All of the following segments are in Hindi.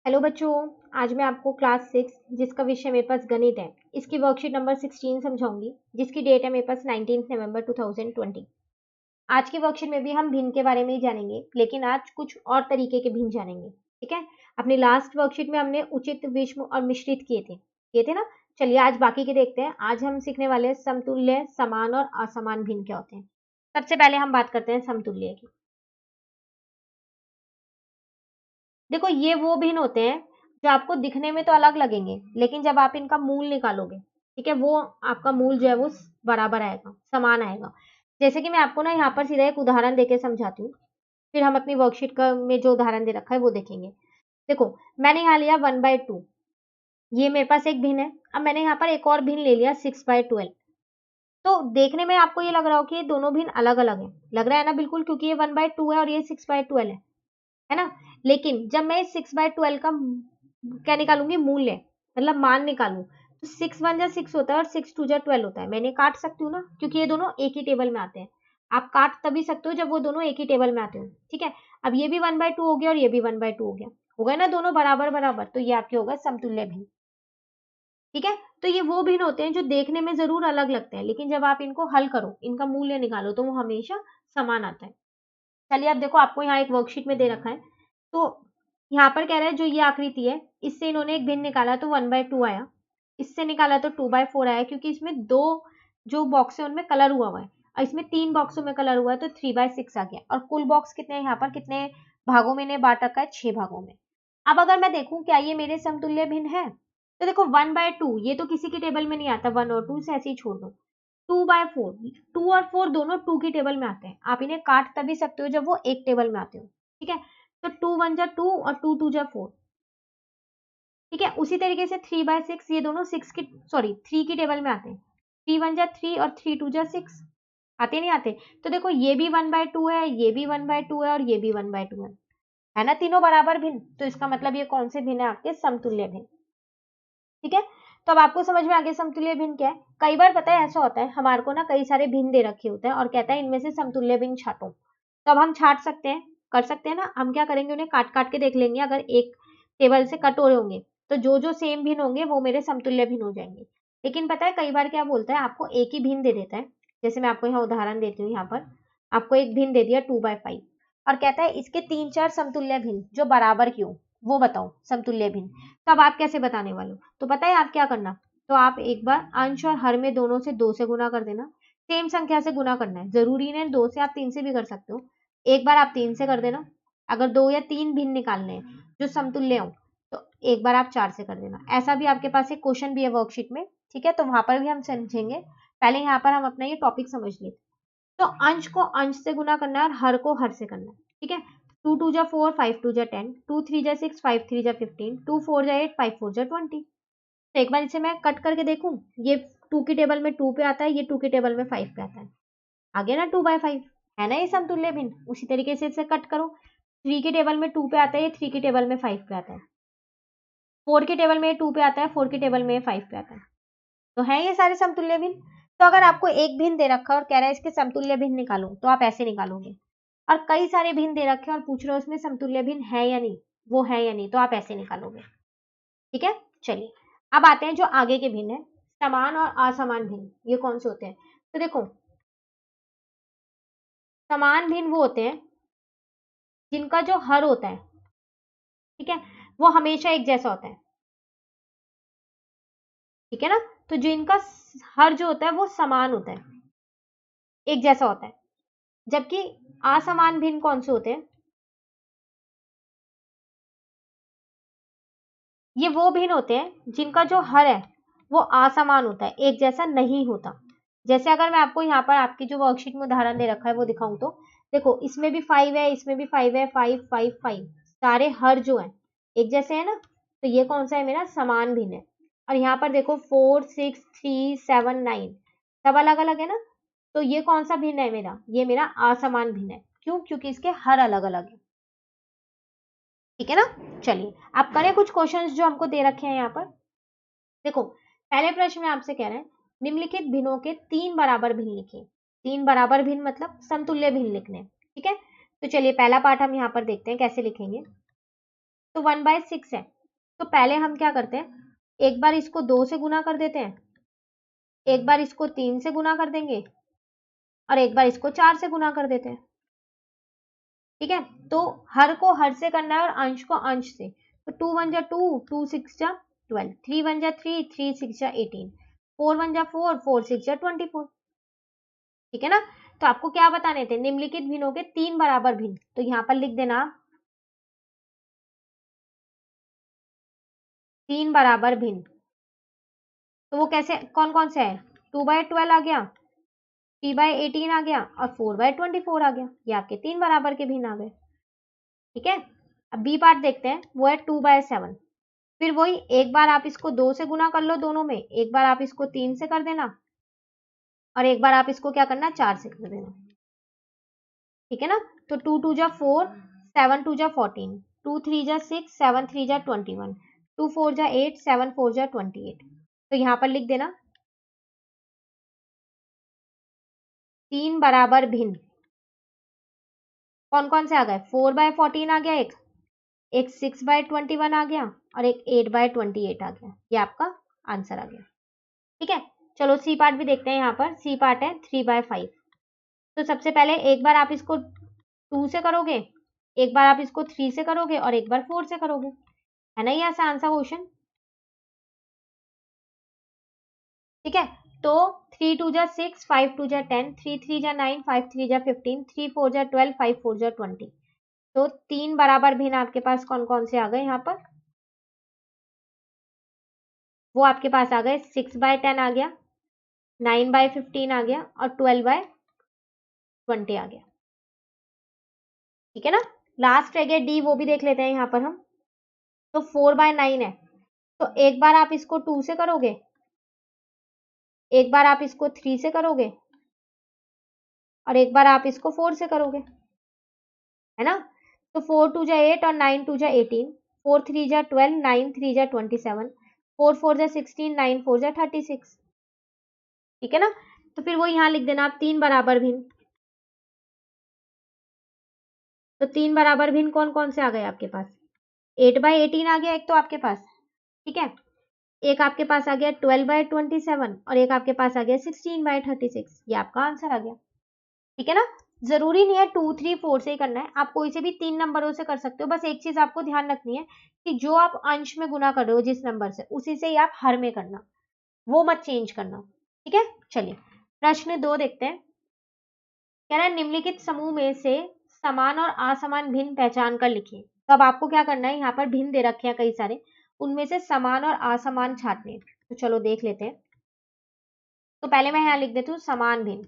हेलो बच्चों। आज मैं आपको क्लास 6 जिसका विषय मेरे पास गणित है, इसकी वर्कशीट नंबर 16 समझाऊंगी, जिसकी डेट है मेरे पास 19 नवंबर 2020। आज की वर्कशीट में भी हम भिन्न के बारे में ही जानेंगे, लेकिन आज कुछ और तरीके के भिन्न जानेंगे। ठीक है। अपनी लास्ट वर्कशीट में हमने उचित, विषम और मिश्रित किए थे ना। चलिए आज बाकी के देखते हैं। आज हम सीखने वाले हैं समतुल्य, समान और असमान भिन्न क्या होते हैं। सबसे पहले हम बात करते हैं समतुल्य की। देखो, ये वो भिन्न होते हैं जो आपको दिखने में तो अलग लगेंगे, लेकिन जब आप इनका मूल निकालोगे, ठीक है, वो आपका मूल जो है वो बराबर आएगा, समान आएगा। जैसे कि मैं आपको ना यहाँ पर सीधा एक उदाहरण देके समझाती हूँ, फिर हम अपनी वर्कशीट का में जो उदाहरण दे रखा है वो देखेंगे। देखो, मैंने यहाँ लिया 1/2, ये मेरे पास एक भिन्न है। अब मैंने यहाँ पर एक और भिन्न ले लिया 6/12। तो देखने में आपको ये लग रहा हो कि ये दोनों भिन्न अलग अलग है, लग रहा है ना, बिल्कुल, क्योंकि ये 1/2 है और ये 6/12 है ना। लेकिन जब मैं इस 6/12 का क्या निकालूंगी, मूल्य, मतलब मान निकालूं, तो 6 1 जा 6 होता है और 6 2 जा 12 होता है। मैंने काट सकती हूँ ना, क्योंकि ये दोनों एक ही टेबल में आते हैं। आप काट तभी सकते हो जब वो दोनों एक ही टेबल में आते हो। ठीक है। अब ये भी 1/2 हो गया और ये भी 1/2 हो गया ना, दोनों बराबर बराबर, तो ये आपके होगा समतुल्य भिन्न। ठीक है। तो ये वो भिन्न होते हैं जो देखने में जरूर अलग लगते हैं, लेकिन जब आप इनको हल करो, इनका मूल्य निकालो, तो वो हमेशा समान आता है। चलिए अब देखो, आपको यहाँ एक वर्कशीट में दे रखा है। तो यहाँ पर कह रहा है जो ये आकृति है, इससे इन्होंने एक भिन्न निकाला तो 1/2 आया, इससे निकाला तो 2/4 आया, क्योंकि इसमें दो जो बॉक्स है उनमें कलर हुआ है, और इसमें 3 बॉक्सों में कलर हुआ है, तो 3/6 आ गया। और कुल बॉक्स कितने हैं यहाँ पर, कितने भागों में इन्हें बांट रखा है, 6 भागों में। अब अगर मैं देखूं क्या ये मेरे समतुल्य भिन्न है, तो देखो 1/2 ये तो किसी के टेबल में नहीं आता, 1 और 2 से ऐसे ही छोड़ दो। 2/4, 2 और 4 दोनों 2 की टेबल में आते हैं। आप इन्हें काट तभी सकते हो जब वो एक टेबल में आते हो। ठीक है। तो 2 1 जा 2 और 2 2 जा 4। ठीक है। उसी तरीके से 3/6 ये दोनों 6 की, सॉरी, 3 की टेबल में आते हैं। 3 1 जा 3 और 3 2 जा 6 आते नहीं आते। तो देखो, ये भी 1/2 है, ये भी 1/2 है और ये भी 1/2 है ना, तीनों बराबर भिन्न। तो इसका मतलब ये कौन से भिन्न है, आपके समतुल्य भिन्न। ठीक है। तो अब आपको समझ में आ गया समतुल्य भिन्न क्या है। कई बार पता है ऐसा होता है, हमारे को ना कई सारे भिन्न दे रखे होते हैं और कहता है इनमें से समतुल्य भिन्न छाटो। तो अब हम छाट सकते हैं, कर सकते हैं ना। हम क्या करेंगे, उन्हें काट काट के देख लेंगे, अगर एक टेबल से कट हो रहे होंगे तो जो जो सेम भिन्न होंगे वो मेरे समतुल्य भिन्न हो जाएंगे। लेकिन पता है कई बार क्या बोलता है, आपको एक ही भिन्न दे देता है। जैसे मैं आपको यहाँ उदाहरण देती हूँ, यहाँ पर आपको एक भिन्न दे दिया 2/5, और कहता है इसके 3 4 समतुल्य भिन्न जो बराबर क्यों, वो बताओ समतुल्य भिन्न। तो अब आप कैसे बताने वाले हो, तो पता है आप क्या करना, तो आप एक बार अंश और हर में दोनों से 2 से गुना कर देना। सेम संख्या से गुना करना है, जरूरी नहीं 2 से, आप 3 से भी कर सकते हो। एक बार आप 3 से कर देना, अगर 2 या 3 भिन्न निकालने हैं जो समतुल्य हो, तो एक बार आप 4 से कर देना। ऐसा भी आपके पास एक क्वेश्चन भी है वर्कशीट में, ठीक है, तो वहां पर भी हम समझेंगे। पहले यहाँ पर हम अपना ये टॉपिक समझ लेते। तो अंश को अंश से गुना करना है और हर को हर से करना है। ठीक है। 2 2 जा 4, 5 2 जा 10, 2 3 जा 6, 5 3 जा 15, 2 4 जा 8, 5 4 जा 20। तो एक बार इसे मैं कट करके देखूं, ये 2 की टेबल में 2 पे आता है, ये 2 की टेबल में 5 पे आता है, आ गया ना 2/5, है ना ये समतुल्य भिन्न। उसी तरीके से इसे कट करो, 3 की टेबल में 2 पे आता है, ये 3 की टेबल में 5 पे आता है, 4 की टेबल में 2 पे आता है, 4 की टेबल में 5 पे आता है। तो है ये सारे समतुल्य भिन्न। तो अगर आपको एक भिन्न दे रखा है और कह रहा है इसके समतुल्य भिन्न निकालो, तो आप ऐसे निकालोगे। और कई सारे भिन्न दे रखे हैं और पूछ रहे हो उसमें समतुल्य भिन्न है या नहीं, वो है या नहीं, तो आप ऐसे निकालोगे। ठीक है। चलिए अब आते हैं जो आगे के भिन्न है, समान और असमान भिन्न, ये कौन से होते हैं। तो देखो, समान भिन्न वो होते हैं जिनका जो हर होता है, ठीक है, वो हमेशा एक जैसा होता है। ठीक है ना। तो जो इनका हर जो होता है वो समान होता है, एक जैसा होता है। जबकि असमान भिन्न कौन से होते हैं, ये वो भिन्न होते हैं जिनका जो हर है वो असमान होता है, एक जैसा नहीं होता। जैसे अगर मैं आपको यहाँ पर आपकी जो वर्कशीट में उदाहरण दे रखा है वो दिखाऊं, तो देखो इसमें भी 5 है, इसमें भी 5 है, 5 5 5, सारे हर जो है एक जैसे है ना। तो ये कौन सा है, मेरा समान भिन्न है। और यहाँ पर देखो 4 6 3 7 9, सब अलग अलग है ना। तो ये कौन सा भिन्न है मेरा, ये मेरा असमान भिन्न है। क्यों, क्योंकि इसके हर अलग अलग है। ठीक है ना। चलिए आप करें कुछ क्वेश्चंस जो हमको दे रखे हैं यहाँ पर। देखो, पहले प्रश्न में आपसे कह रहे हैं निम्नलिखित भिन्नों के 3 बराबर भिन्न लिखिए। 3 बराबर भिन्न मतलब समतुल्य भिन्न लिखने। ठीक है। तो चलिए पहला पार्ट हम यहाँ पर देखते हैं कैसे लिखेंगे। तो 1/6 है। तो पहले हम क्या करते हैं, एक बार इसको 2 से गुना कर देते हैं, एक बार इसको 3 से गुना कर देंगे और एक बार इसको 4 से गुना कर देते हैं। ठीक है, तो हर को हर से करना है और अंश को अंश से। तो 2 1 जा 2, 2 6 जा 12, 3 1 जा 3, 3 6 जा 18, 4 1 जा 4, 4 6 जा 24। ठीक है ना। तो आपको क्या बताने थे, निम्नलिखित भिन्नों के 3 बराबर भिन्न। तो यहाँ पर लिख देना 3 बराबर भिन्न। तो वो कैसे, कौन कौन से है, 2/12 आ गया, 3/18 आ गया और 4/24 आ गया। ये आपके 3 बराबर के भिन्न आ गए। ठीक है, अब बी पार्ट देखते हैं, वो है 2/7। फिर वही, एक बार आप इसको 2 से गुना कर लो दोनों में, एक बार आप इसको 3 से कर देना और एक बार आप इसको क्या करना, 4 से कर देना। ठीक है ना। तो 2 2 जा 4, 7 2 जा 14, 2 3 जा 6, 7 3 जा 21, 2 4 जा 8, 7 4 जा 28। तो यहाँ पर लिख देना 3 बराबर भिन्न। कौन कौन से आ गए, 4/14 आ गया, एक 6/21 आ गया और एक 8/28 आ गया। ये आपका आंसर आ गया। ठीक है, चलो सी पार्ट भी देखते हैं। यहाँ पर सी पार्ट है 3/5। तो सबसे पहले एक बार आप इसको 2 से करोगे, एक बार आप इसको 3 से करोगे और एक बार 4 से करोगे, है ना ये आंसर क्वेश्चन। ठीक है, तो 3 2 जा 6, 5 2 जा 10, 3 3 जा 9, 5 3 जा 15, 3 4 जा 12, 5 4 जा 20। तो 3 बराबर भिन्न आपके पास कौन कौन से आ गए यहाँ पर, वो आपके पास आ गए 6/10 आ गया, 9/15 आ गया और 12/20 आ गया। ठीक है ना। लास्ट रह गया डी, वो भी देख लेते हैं यहाँ पर हम। तो 4/9 है, तो एक बार आप इसको 2 से करोगे, एक बार आप इसको 3 से करोगे और एक बार आप इसको 4 से करोगे, है ना। तो 4 2 जा 8 और 9 2 जा 18, 4 3 जा 12, 9 3 जा 27, 4 4 जा 16, 9 4 जा 36। ठीक है ना। तो फिर वो यहाँ लिख देना आप 3 बराबर भिन्न। तो 3 बराबर भिन्न कौन कौन से आ गए आपके पास, 8/18 आ गया एक तो आपके पास। ठीक है, एक आपके पास आ गया 12/27 और एक आपके पास आ गया 16/36। ये आपका आंसर आ गया। ठीक है ना। जरूरी नहीं है 2 3 4 से ही करना है, आप कोई से भी 3 नंबरों से कर सकते हो। बस एक चीज आपको ध्यान रखनी है कि जो आप अंश में गुना कर रहे हो जिस नंबर से, उसी से ही आप हर में करना, वो मत चेंज करना। ठीक है, चलिए प्रश्न 2 देखते हैं। कह रहा है निम्नलिखित समूह में से समान और असमान भिन्न पहचान कर लिखिए। तो अब आपको क्या करना है, यहाँ पर भिन्न दे रखे हैं कई सारे, उनमें से समान और असमान छांटने। तो चलो देख लेते हैं। तो पहले मैं यहाँ लिख देती हूँ समान भिन्न।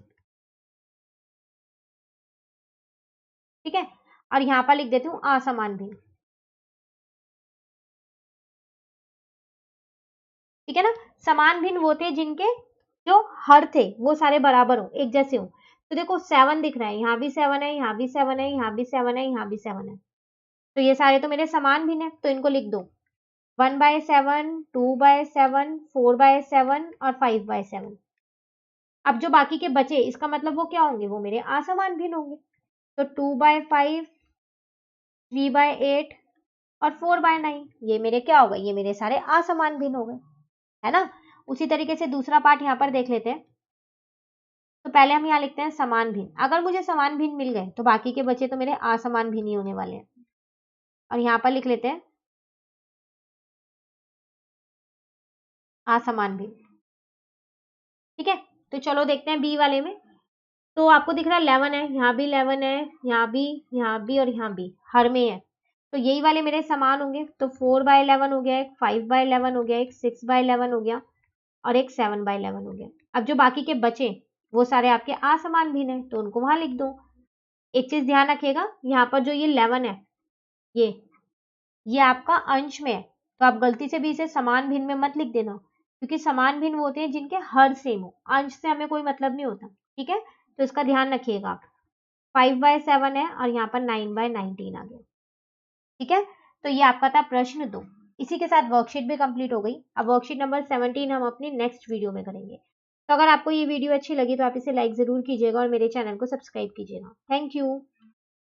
ठीक है, और यहाँ पर लिख देती हूँ असमान भिन्न। ठीक है ना। समान भिन्न वो थे जिनके जो हर थे वो सारे बराबर हो, एक जैसे हो। तो देखो 7 दिख रहा है, यहाँ भी 7 है, यहाँ भी 7 है, यहाँ भी 7 है, यहाँ भी 7 है। तो ये सारे तो मेरे समान भिन्न है, तो इनको लिख दो 1/7, 2/7, 4/7 और 5/7। अब जो बाकी के बचे, इसका मतलब वो क्या होंगे, वो मेरे असमान भिन्न होंगे। तो 2/5, 3/8 और 4/9, ये मेरे क्या हो गए, ये मेरे सारे असमान भिन्न हो गए, है ना। उसी तरीके से दूसरा पार्ट यहाँ पर देख लेते हैं। तो पहले हम यहाँ लिखते हैं समान भिन्न। अगर मुझे समान भिन्न मिल गए तो बाकी के बचे तो मेरे असमान भिन्न ही होने वाले हैं। और यहाँ पर लिख लेते हैं असमान भिन्न। ठीक है, तो चलो देखते हैं बी वाले में। तो आपको दिख रहा है 11 है, यहाँ भी 11 है, यहाँ भी, यहाँ भी और यहाँ भी हर में है। तो यही वाले मेरे समान होंगे। तो 4/11 हो गया, एक 5/11 हो गया, एक 6/11 हो गया और एक 7/11 हो गया। अब जो बाकी के बचे वो सारे आपके असमान भिन्न है, तो उनको वहां लिख दो। एक चीज ध्यान रखिएगा, यहाँ पर जो ये 11 है, ये आपका अंश में है, तो आप गलती से भी इसे समान भिन्न में मत लिख देना, क्योंकि समान भिन्न वो होते हैं जिनके हर सेम हो, अंश से हमें कोई मतलब नहीं होता। ठीक है, तो इसका ध्यान रखिएगा आप। 5/7 है और यहाँ पर 9/19 आ गया। ठीक है, तो ये आपका था प्रश्न 2। इसी के साथ वर्कशीट भी कंप्लीट हो गई। अब वर्कशीट नंबर 17 हम अपनी नेक्स्ट वीडियो में करेंगे। तो अगर आपको ये वीडियो अच्छी लगी तो आप इसे लाइक जरूर कीजिएगा और मेरे चैनल को सब्सक्राइब कीजिएगा। Thank you.